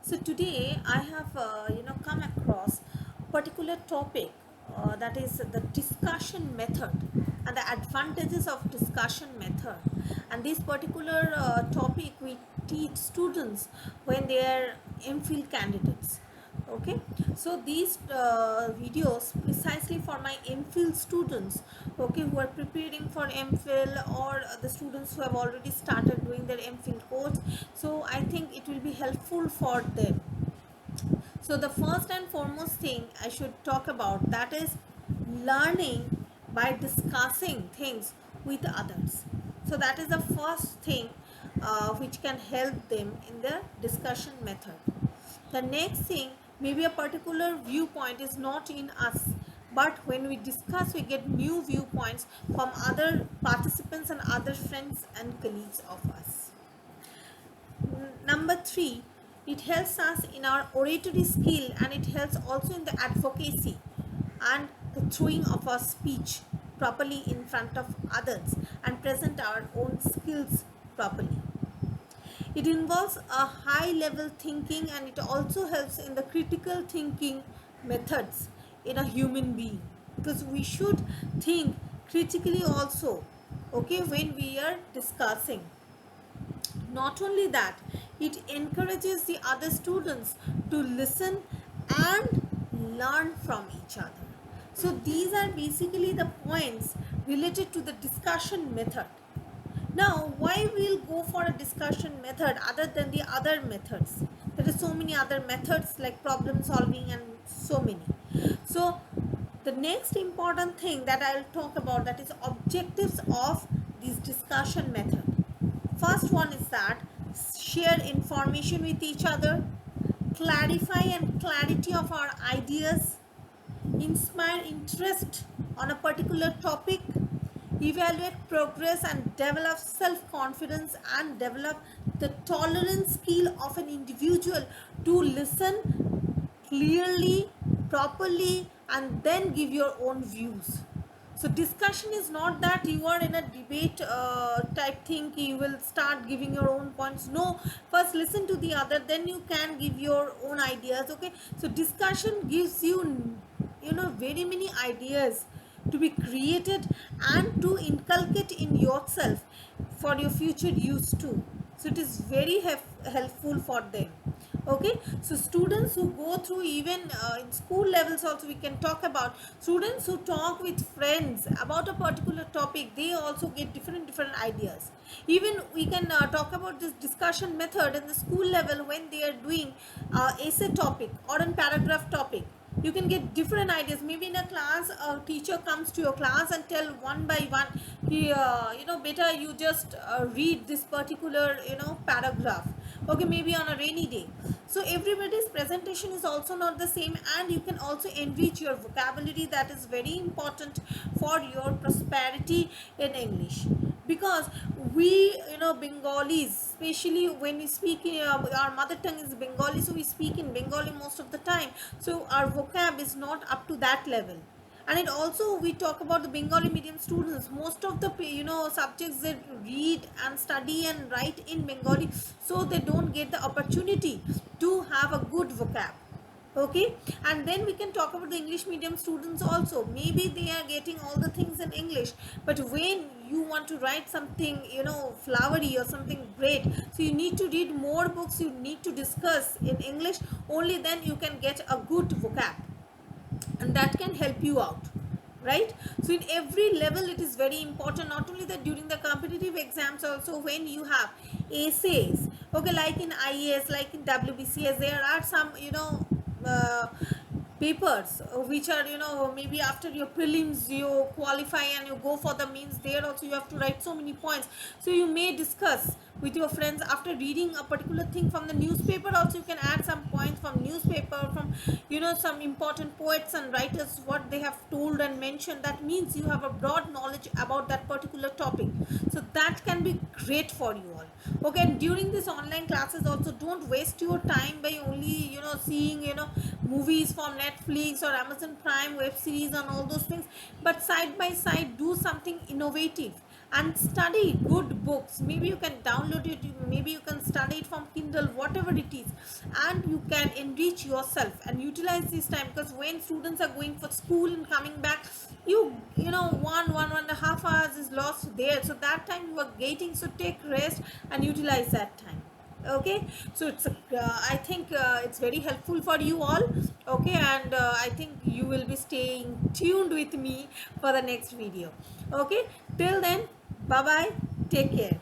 So today I have come across a particular topic that is the discussion method and the advantages of discussion method. And this particular topic we teach students when they are MPhil candidates. Okay, so these videos precisely for my MPhil students, okay, who are preparing for MPhil, or the students who have already started doing their MPhil course. So I think it will be helpful for them. So the first and foremost thing I should talk about, that is learning by discussing things with others. So that is the first thing which can help them in the discussion method. The next thing, maybe a particular viewpoint is not in us, but when we discuss, we get new viewpoints from other participants and other friends and colleagues of us. Number three, it helps us in our oratory skill, and it helps also in the advocacy and the throwing of our speech properly in front of others and present our own skills properly. It involves a high level thinking, and it also helps in the critical thinking methods in a human being, because we should think critically also, okay, when we are discussing. Not only that, it encourages the other students to listen and learn from each other. So these are basically the points related to the discussion method. Now, why we'll go for a discussion method other than the other methods? There are so many other methods like problem solving and so many. So the next important thing that I'll talk about, that is objectives of this discussion method. First one is that share information with each other, clarify and clarity of our ideas, inspire interest on a particular topic, evaluate progress and develop self-confidence, and develop the tolerance skill of an individual to listen clearly, properly, and then give your own views. So discussion is not that you are in a debate type thing, you will start giving your own points. No, first listen to the other, then you can give your own ideas. Okay, so discussion gives you, very many ideas to be created and to inculcate in yourself for your future use too. So it is very helpful for them. Okay, so students who go through, even in school levels also, we can talk about students who talk with friends about a particular topic, they also get different ideas. Even we can talk about this discussion method in the school level when they are doing essay topic or a paragraph topic. You can get different ideas. Maybe in a class, a teacher comes to your class and tell one by one, beta, you just read this particular paragraph. Okay, maybe on a rainy day. So everybody's presentation is also not the same, and you can also enrich your vocabulary. That is very important for your prosperity in English, because we, Bengalis, especially when we speak in our mother tongue is Bengali, so we speak in Bengali most of the time, so our vocab is not up to that level. And it also, we talk about the Bengali medium students, most of the subjects they read and study and write in Bengali, so they don't get the opportunity to have a good vocab. Okay, and then we can talk about the English medium students also. Maybe they are getting all the things in English, but when you want to write something flowery or something great, so you need to read more books, you need to discuss in English. Only then you can get a good vocab, and that can help you out, right? So in every level it is very important. Not only that, during the competitive exams also, when you have essays, okay, like in IAS, like in WBCS, there are some uh, papers which are, maybe after your prelims you qualify and you go for the means, there also you have to write so many points. So you may discuss with your friends after reading a particular thing from the newspaper. Also you can add some points from newspaper, from some important poets and writers, what they have told and mentioned. That means you have a broad knowledge about that particular topic, so that can be great for you all. Okay, and during this online classes also, don't waste your time by only seeing movies from Netflix or Amazon Prime, web series and all those things, but side by side do something innovative and study good books. Maybe you can download it, maybe you can study it from Kindle, whatever it is, and you can enrich yourself and utilize this time, because when students are going for school and coming back, you know, one and a half hours is lost there, so that time you are getting, so take rest and utilize that time. Okay, so it's I think it's very helpful for you all. Okay, and I think you will be staying tuned with me for the next video. Okay, till then, bye bye, take care.